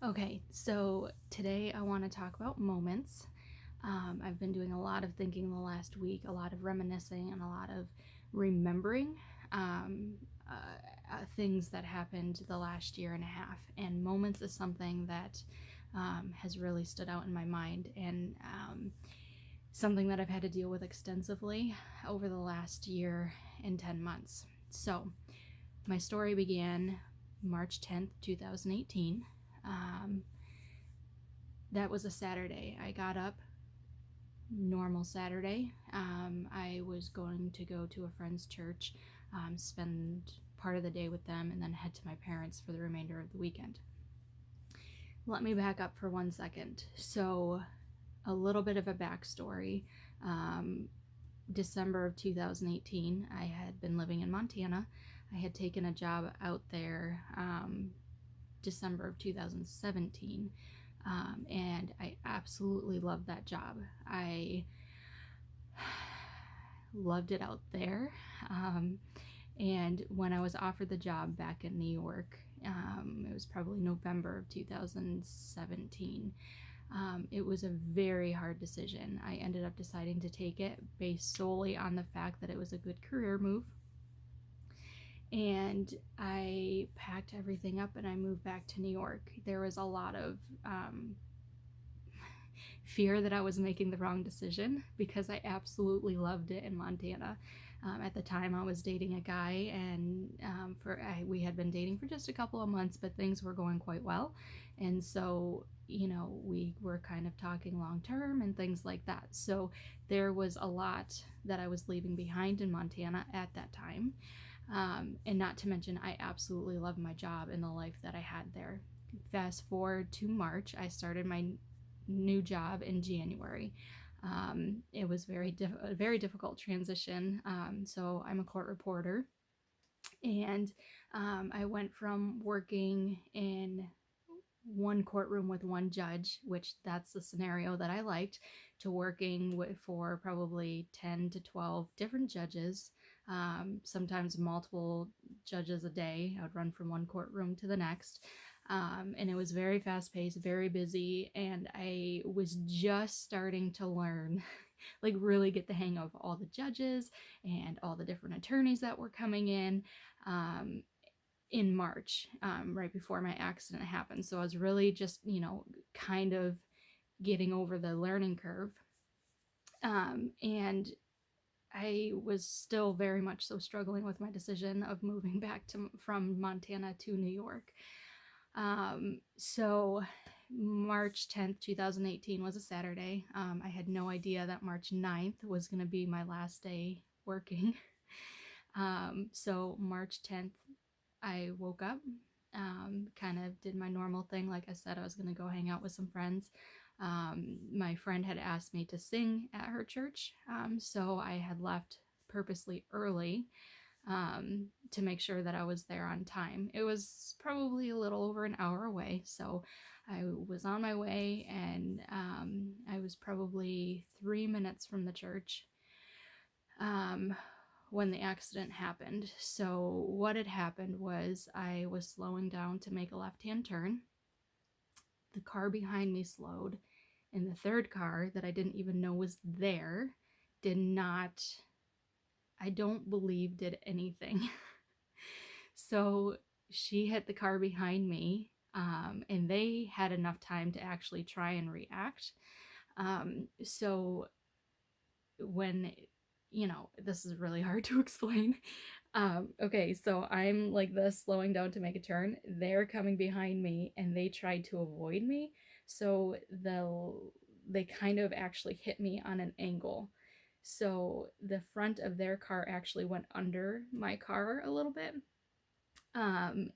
Okay, so today I want to talk about moments. I've been doing a lot of thinking the last week, a lot of reminiscing, and a lot of remembering um, things that happened the last year and a half. And moments is something that has really stood out in my mind and something that I've had to deal with extensively over the last year and 10 months. So, my story began March 10th, 2018. Um, that was a Saturday. I got up, normal Saturday. I was going to go to a friend's church, spend part of the day with them, and then head to my parents for the remainder of the weekend. Let me back up for 1 second. So, a little bit of a backstory. Um, December of 2018, I had been living in Montana. I had taken a job out there December of 2017. And I absolutely loved that job. I loved it out there. And when I was offered the job back in New York, it was probably November of 2017. It was a very hard decision. I ended up deciding to take it based solely on the fact that it was a good career move. And I packed everything up and I moved back to New York. There was a lot of fear that I was making the wrong decision because I absolutely loved it in Montana. At the time, I was dating a guy, and we had been dating for just a couple of months, but things were going quite well, and so we were kind of talking long term and things like that. So there was a lot that I was leaving behind in Montana at that time, and not to mention, I absolutely loved my job and the life that I had there. Fast forward to March, I started my new job in January. It was a very difficult transition. So I'm a court reporter, and I went from working in one courtroom with one judge, which that's the scenario that I liked, to working for probably 10 to 12 different judges, sometimes multiple judges a day. I would run from one courtroom to the next. And it was very fast paced, very busy, and I was just starting to learn, like, really get the hang of all the judges and all the different attorneys that were coming um, in March, right before my accident happened. So I was really just, kind of getting over the learning curve. And I was still very much so struggling with my decision of moving back from Montana to New York. So March 10th, 2018 was a Saturday. I had no idea that March 9th was going to be my last day working. So March 10th, I woke up, kind of did my normal thing. Like I said, I was going to go hang out with some friends. My friend had asked me to sing at her church, so I had left purposely early to make sure that I was there on time. It was probably a little over an hour away, so I was on my way, and I was probably 3 minutes from the church um, when the accident happened. So, what had happened was I was slowing down to make a left hand turn. The car behind me slowed, and the third car that I didn't even know was there did not, I don't believe, did anything. So she hit the car behind me, and they had enough time to actually try and react. So when, this is really hard to explain. Okay, so I'm like this, slowing down to make a turn. They're coming behind me, and they tried to avoid me. So they kind of actually hit me on an angle. So the front of their car actually went under my car a little bit. And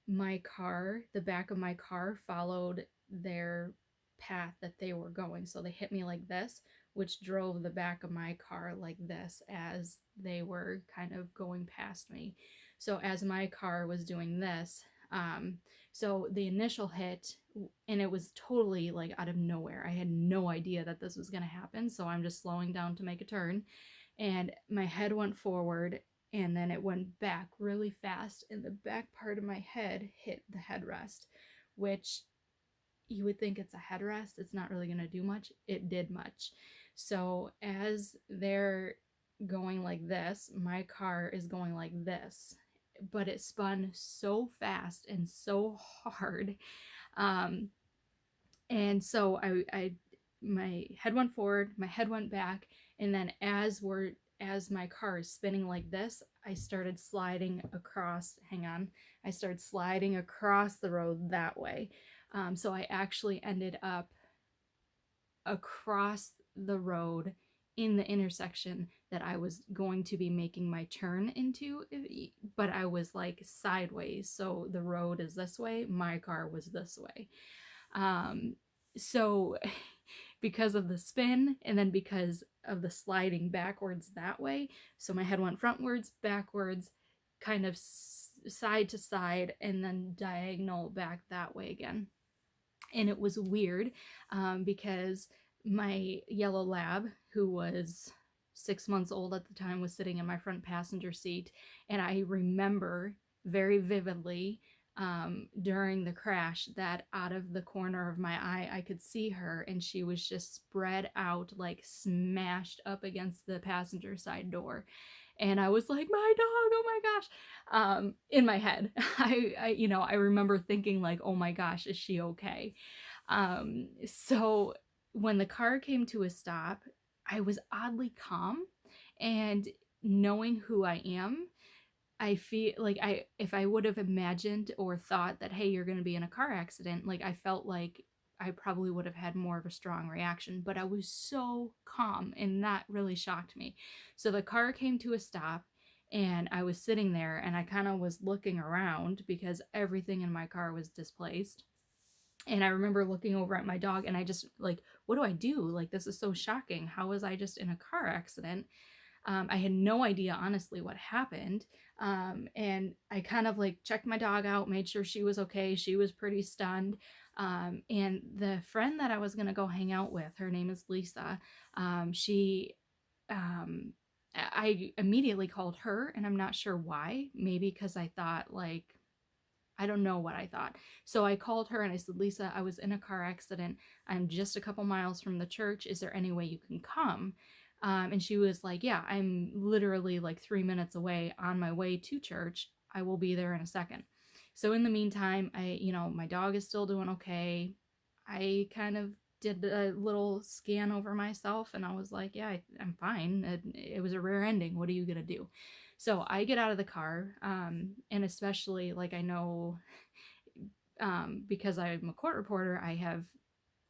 the back of my car followed their path that they were going. So they hit me like this, which drove the back of my car like this as they were kind of going past me. So as my car was doing this, so the initial hit, and it was totally like out of nowhere. I had no idea that this was going to happen. So I'm just slowing down to make a turn, and my head went forward, and then it went back really fast, and the back part of my head hit the headrest, which you would think it's a headrest, it's not really going to do much. It did much. So as they're going like this, my car is going like this, but it spun so fast and so hard. Um, and so my head went forward, my head went back, and then as my car is spinning like this, I started sliding across. Hang on, I started sliding across the road that way. So I actually ended up across the road in the intersection that I was going to be making my turn into, but I was like sideways. So the road is this way, my car was this way. Um, so because of the spin and then because of the sliding backwards that way, so my head went frontwards, backwards, kind of side to side, and then diagonal back that way again. And it was weird because my yellow lab, who was 6 months old at the time, was sitting in my front passenger seat. And I remember very vividly during the crash that out of the corner of my eye, I could see her, and she was just spread out, like smashed up against the passenger side door. And I was like, my dog, oh my gosh. In my head, I remember thinking like, oh my gosh, is she okay? So when the car came to a stop, I was oddly calm, and knowing who I am, I feel like if I would have imagined or thought that, hey, you're going to be in a car accident, like I felt like I probably would have had more of a strong reaction, but I was so calm, and that really shocked me. So the car came to a stop, and I was sitting there, and I kind of was looking around because everything in my car was displaced. And I remember looking over at my dog, and I just like, what do I do? Like, this is so shocking. How was I just in a car accident? I had no idea, honestly, what happened. And I kind of like checked my dog out, made sure she was okay. She was pretty stunned. And the friend that I was going to go hang out with, her name is Lisa. She, I immediately called her, and I'm not sure why. Maybe because I thought, like, I don't know what I thought. So I called her and I said, Lisa, I was in a car accident. I'm just a couple miles from the church. Is there any way you can come? And she was like, yeah, I'm literally like 3 minutes away on my way to church. I will be there in a second. So in the meantime, my dog is still doing okay. I kind of did a little scan over myself, and I was like, yeah, I'm fine. It was a rear ending. What are you going to do? So I get out of the car, and especially like I know because I'm a court reporter, I have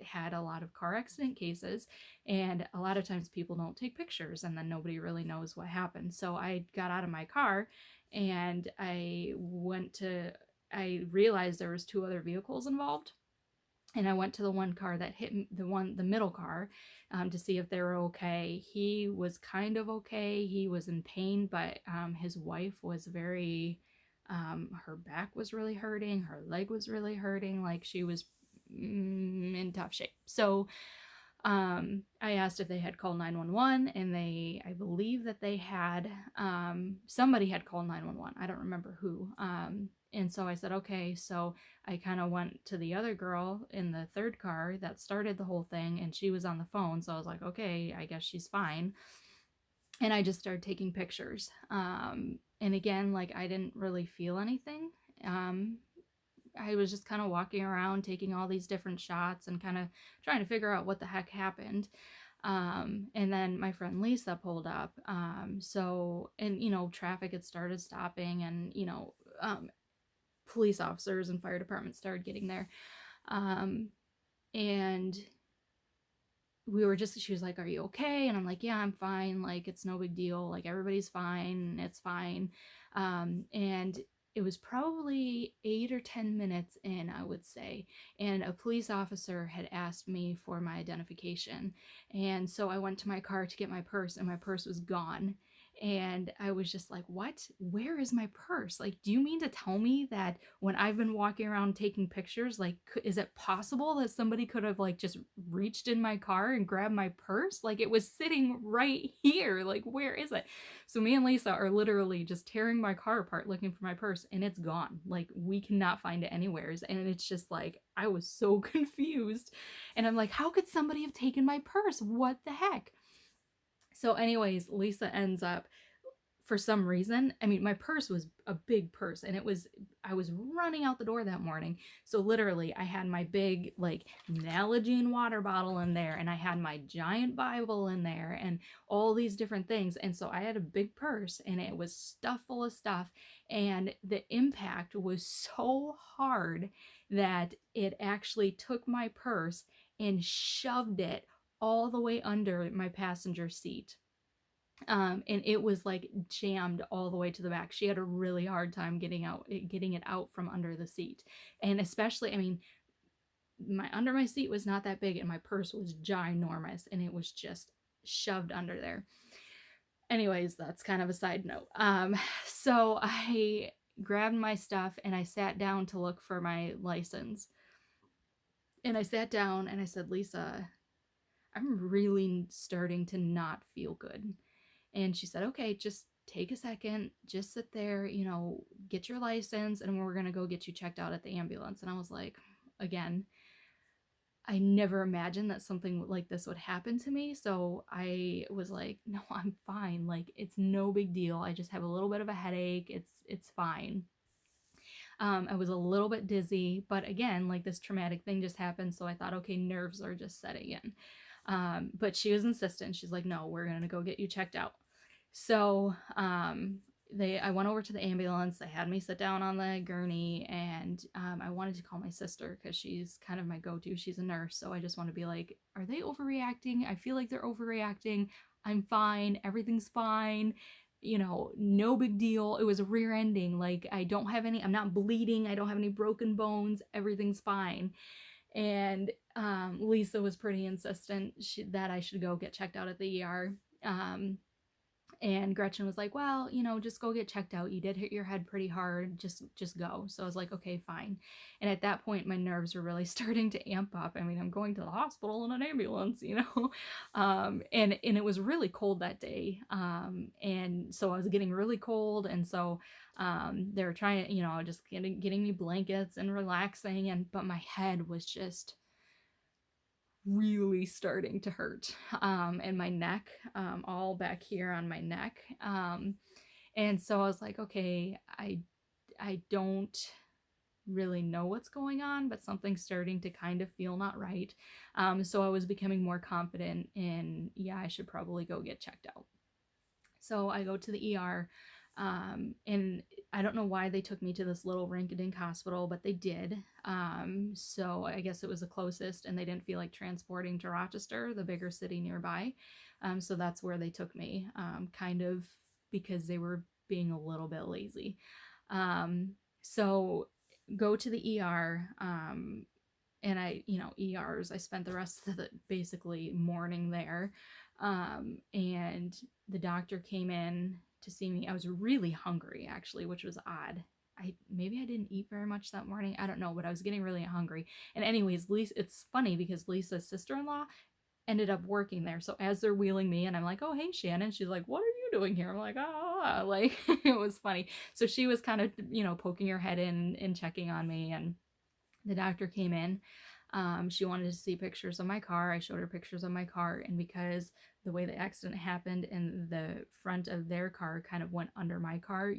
had a lot of car accident cases, and a lot of times people don't take pictures, and then nobody really knows what happened. So I got out of my car, and I realized there was two other vehicles involved, and I went to the one car that hit the middle car, to see if they were okay. He was kind of okay. He was in pain, but his wife was very, her back was really hurting. Her leg was really hurting. Like she was in tough shape. So I asked if they had called 911, and I believe that they had, somebody had called 911. I don't remember who. And so I said, okay. So I kind of went to the other girl in the third car that started the whole thing, and she was on the phone. So I was like, okay, I guess she's fine. And I just started taking pictures. And again, like I didn't really feel anything. I was just kind of walking around taking all these different shots and kind of trying to figure out what the heck happened. And then my friend Lisa pulled up. And traffic had started stopping, and, police officers and fire departments started getting there. And she was like, are you okay? And I'm like, yeah, I'm fine. Like, it's no big deal. Like, everybody's fine. It's fine. And it was probably 8 or 10 minutes in, I would say, and a police officer had asked me for my identification. And so I went to my car to get my purse, and my purse was gone. And I was just like, what? Where is my purse? Like, do you mean to tell me that when I've been walking around taking pictures, like, is it possible that somebody could have like just reached in my car and grabbed my purse? Like, it was sitting right here. Like, where is it? So me and Lisa are literally just tearing my car apart looking for my purse, and it's gone. Like, we cannot find it anywhere. And it's just like, I was so confused. And I'm like, how could somebody have taken my purse? What the heck? So, anyways, Lisa ends up, for some reason, I mean, my purse was a big purse, and I was running out the door that morning. So literally I had my big like Nalgene water bottle in there, and I had my giant Bible in there, and all these different things. And so I had a big purse, and it was stuffed full of stuff, and the impact was so hard that it actually took my purse and shoved it all the way under my passenger seat. And it was like jammed all the way to the back. She had a really hard time getting it out from under the seat. And especially, I mean, my under my seat was not that big, and my purse was ginormous, and it was just shoved under there. Anyways, that's kind of a side note. So I grabbed my stuff and I sat down to look for my license. And I sat down and I said, Lisa, I'm really starting to not feel good. And she said, okay, just take a second, just sit there, get your license, and we're going to go get you checked out at the ambulance. And I was like, again, I never imagined that something like this would happen to me. So I was like, no, I'm fine. Like, it's no big deal. I just have a little bit of a headache. It's fine. I was a little bit dizzy, but again, like this traumatic thing just happened. So I thought, okay, nerves are just setting in. But she was insistent. She's like, no, we're going to go get you checked out. So I went over to the ambulance. They had me sit down on the gurney, and I wanted to call my sister because she's kind of my go-to. She's a nurse, so I just want to be like, are they overreacting? I feel like they're overreacting. I'm fine. Everything's fine. No big deal. It was a rear ending. Like, I'm not bleeding. I don't have any broken bones. Everything's fine. And Lisa was pretty insistent that I should go get checked out at the ER. And Gretchen was like, well, just go get checked out. You did hit your head pretty hard. Just go. So I was like, okay, fine. And at that point, my nerves were really starting to amp up. I mean, I'm going to the hospital in an ambulance, and it was really cold that day. And so I was getting really cold. And so they were trying, just getting me blankets and relaxing. But my head was just really starting to hurt, and my neck, all back here on my neck. And so I was like, okay, I don't really know what's going on, but something's starting to kind of feel not right. So I was becoming more confident in, yeah, I should probably go get checked out. So I go to the ER, and I don't know why they took me to this little rink-a-dink hospital, but they did. So I guess it was the closest, and they didn't feel like transporting to Rochester, the bigger city nearby. So that's where they took me, kind of because they were being a little bit lazy. So go to the ER, and ERs, I spent the rest of the basically morning there. And the doctor came in to see me. I was really hungry, actually, which was odd. Maybe I didn't eat very much that morning. I don't know, but I was getting really hungry. And anyways, Lisa, it's funny because Lisa's sister-in-law ended up working there. So as they're wheeling me and I'm like, oh, hey, Shannon. She's like, what are you doing here? I'm like, like, it was funny. So she was kind of, poking her head in and checking on me. And the doctor came in. She wanted to see pictures of my car. I showed her pictures of my car. And because the way the accident happened and the front of their car kind of went under my car,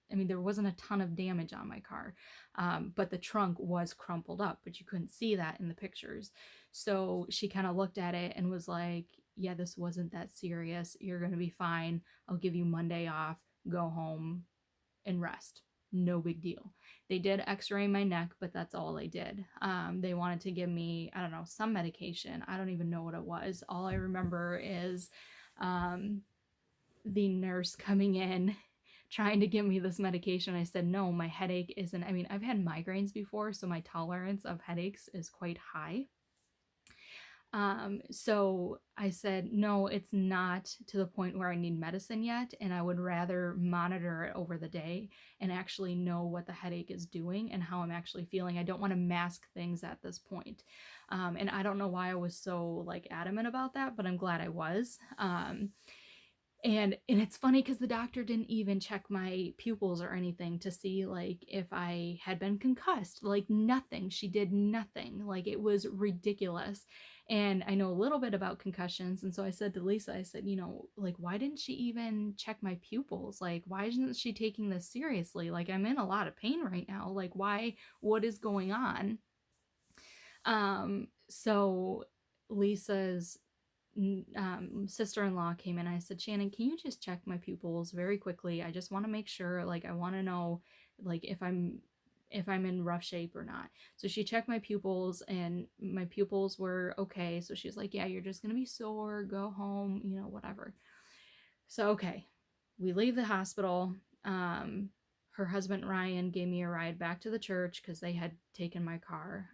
there wasn't a ton of damage on my car. But the trunk was crumpled up, but you couldn't see that in the pictures. So she kind of looked at it and was like, yeah, this wasn't that serious. You're going to be fine. I'll give you Monday off. Go home and rest. No big deal. They did x-ray my neck, but that's all they did. They wanted to give me, I don't know, some medication. I don't even know what it was. All I remember is the nurse coming in trying to give me this medication. I said, no, my headache isn't. I've had migraines before, so my tolerance of headaches is quite high. So I said, no, it's not to the point where I need medicine yet. And I would rather monitor it over the day and actually know what the headache is doing and how I'm actually feeling. I don't want to mask things at this point. And I don't know why I was so like adamant about that, but I'm glad I was. And it's funny because the doctor didn't even check my pupils or anything to see like if I had been concussed. Like nothing. She did nothing. Like it was ridiculous. And I know a little bit about concussions, and so I said to Lisa, I said, like why didn't she even check my pupils? Like why isn't she taking this seriously? Like I'm in a lot of pain right now. Like why? What is going on? So Lisa's sister-in-law came in. I said, Shannon, can you just check my pupils very quickly? I just want to make sure, like I want to know like if I'm in rough shape or not. So she checked my pupils and my pupils were okay. So she's like, yeah, you're just gonna be sore, go home, whatever. So okay, we leave the hospital. Her husband Ryan gave me a ride back to the church because they had taken my car.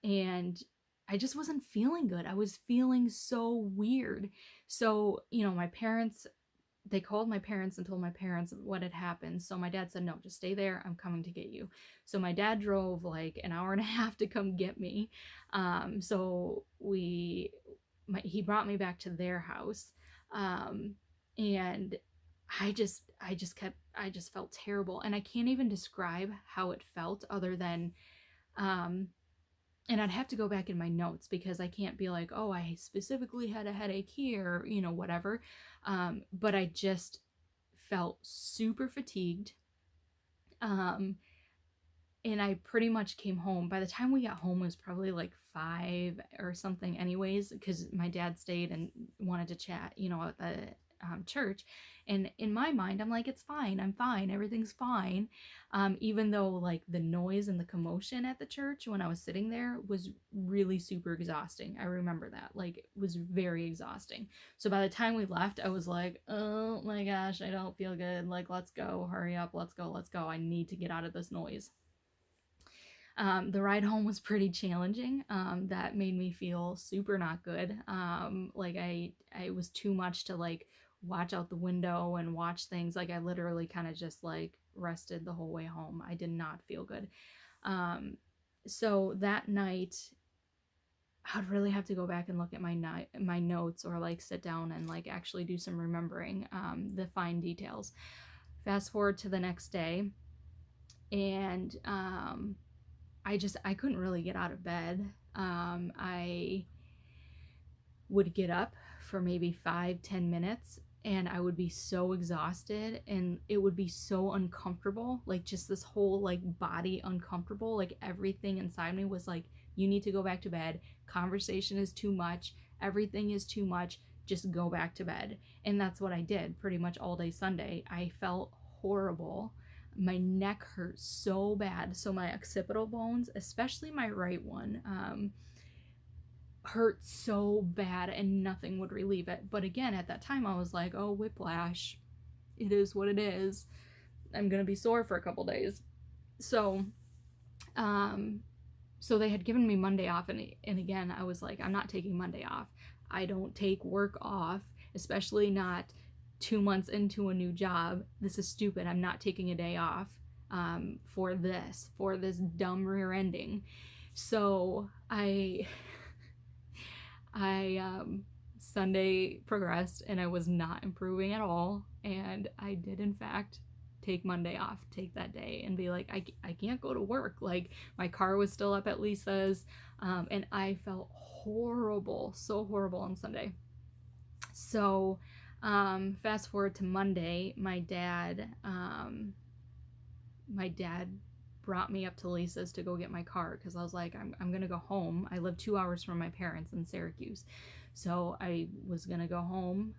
And I just wasn't feeling good. I was feeling so weird. So, my parents, they called my parents and told my parents what had happened. So my dad said, no, just stay there. I'm coming to get you. So my dad drove like an hour and a half to come get me. So he brought me back to their house. And I just felt terrible. And I can't even describe how it felt other than, and I'd have to go back in my notes because I can't be like, oh, I specifically had a headache here, whatever. But I just felt super fatigued. Um, and I pretty much came home. By the time we got home, it was probably like 5 or something, anyways, because my dad stayed and wanted to chat, at the church. And in my mind, I'm like, it's fine. I'm fine. Everything's fine. Even though, like, the noise and the commotion at the church when I was sitting there was really super exhausting. I remember that. Like, it was very exhausting. So by the time we left, I was like, oh my gosh, I don't feel good. Like, let's go. Hurry up. Let's go. Let's go. I need to get out of this noise. The ride home was pretty challenging. That made me feel super not good. Like I was too much to like watch out the window and watch things. Like I literally kind of just like rested the whole way home. I did not feel good. So that night, I'd really have to go back and look at my notes or like sit down and like actually do some remembering the fine details. Fast forward to the next day, and I couldn't really get out of bed. I would get up for maybe 5-10 minutes and I would be so exhausted and it would be so uncomfortable, like just this whole like body uncomfortable, like everything inside me was like, you need to go back to bed, conversation is too much, everything is too much, just go back to bed. And that's what I did pretty much all day Sunday. I felt horrible. My neck hurt so bad. So my occipital bones, especially my right one, hurt so bad and nothing would relieve it. But again, at that time I was like, oh, whiplash. It is what it is. I'm going to be sore for a couple days. So so they had given me Monday off, and again I was like, I'm not taking Monday off. I don't take work off, especially not 2 months into a new job. This is stupid. I'm not taking a day off for this dumb rear ending. So I Sunday progressed and I was not improving at all, and I did in fact take Monday off, take that day and be like, I can't go to work. Like my car was still up at Lisa's, and I felt horrible, so horrible on Sunday. So fast forward to Monday, my dad brought me up to Lisa's to go get my car because I was like, I'm gonna go home. I live 2 hours from my parents in Syracuse, so I was gonna go home,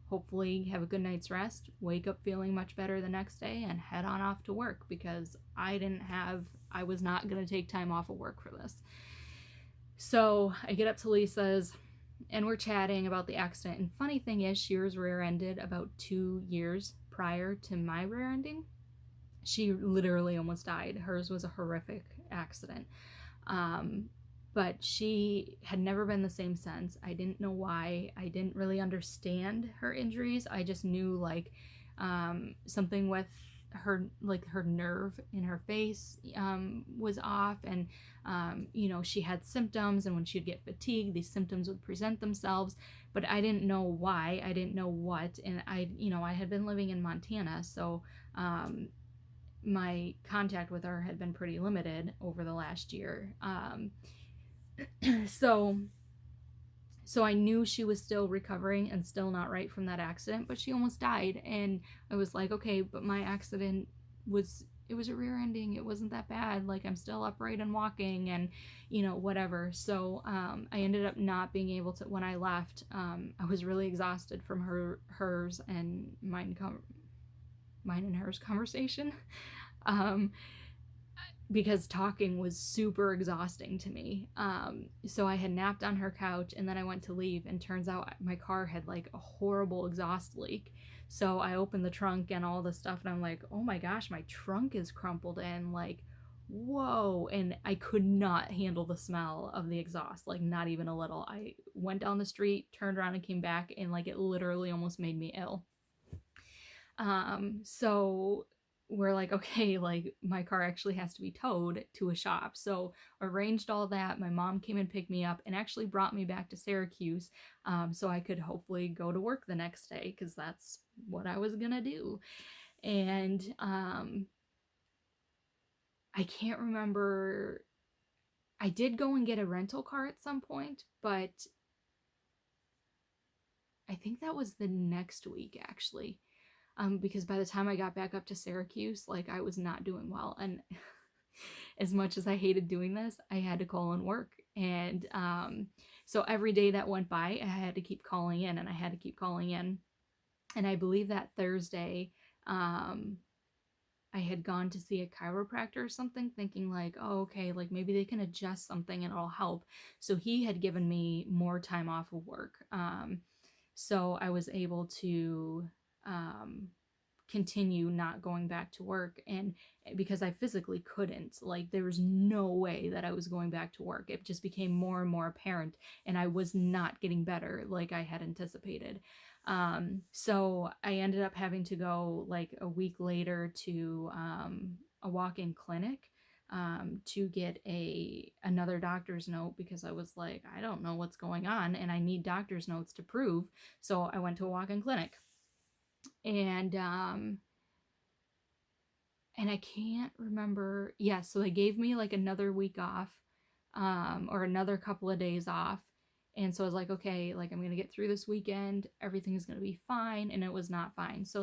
hopefully have a good night's rest, wake up feeling much better the next day, and head on off to work because I was not gonna take time off of work for this. So I get up to Lisa's and we're chatting about the accident. And funny thing is, she was rear-ended about 2 years prior to my rear ending. She literally almost died. Hers was a horrific accident. but she had never been the same since. I didn't know why. I didn't really understand her injuries. I just knew like something with her, like her nerve in her face was off, and she had symptoms, and when she'd get fatigued, these symptoms would present themselves, but I didn't know why. I didn't know what. And I had been living in Montana, so my contact with her had been pretty limited over the last year. So I knew she was still recovering and still not right from that accident, but she almost died. And I was like, okay, but my accident was, it was a rear ending. It wasn't that bad. Like, I'm still upright and walking and, whatever. So I ended up not being able to, when I left, I was really exhausted from hers and mine and hers conversation. Um, because talking was super exhausting to me. So I had napped on her couch, and then I went to leave, and turns out my car had like a horrible exhaust leak. So I opened the trunk and all this stuff, and I'm like, oh my gosh, my trunk is crumpled in, like, whoa. And I could not handle the smell of the exhaust, like, not even a little. I went down the street, turned around, and came back, and like it literally almost made me ill. So we're like, okay, like my car actually has to be towed to a shop. So arranged all that. My mom came and picked me up and actually brought me back to Syracuse, so I could hopefully go to work the next day, because that's what I was gonna do. And I can't remember. I did go and get a rental car at some point, but I think that was the next week actually. Because by the time I got back up to Syracuse, like, I was not doing well. And as much as I hated doing this, I had to call in work. And so every day that went by, I had to keep calling in, and I had to keep calling in. And I believe that Thursday, I had gone to see a chiropractor or something, thinking like, oh, okay, like maybe they can adjust something and it'll help. So he had given me more time off of work. So I was able to um, continue not going back to work. And because I physically couldn't, like, there was no way that I was going back to work. It just became more and more apparent, and I was not getting better like I had anticipated. So I ended up having to go like a week later to a walk-in clinic to get another doctor's note, because I was like, I don't know what's going on and I need doctor's notes to prove. So I went to a walk-in clinic, and I can't remember. Yeah, so they gave me like another week off, or another couple of days off. And so I was like, okay, like I'm gonna get through this weekend, everything is gonna be fine, and it was not fine. So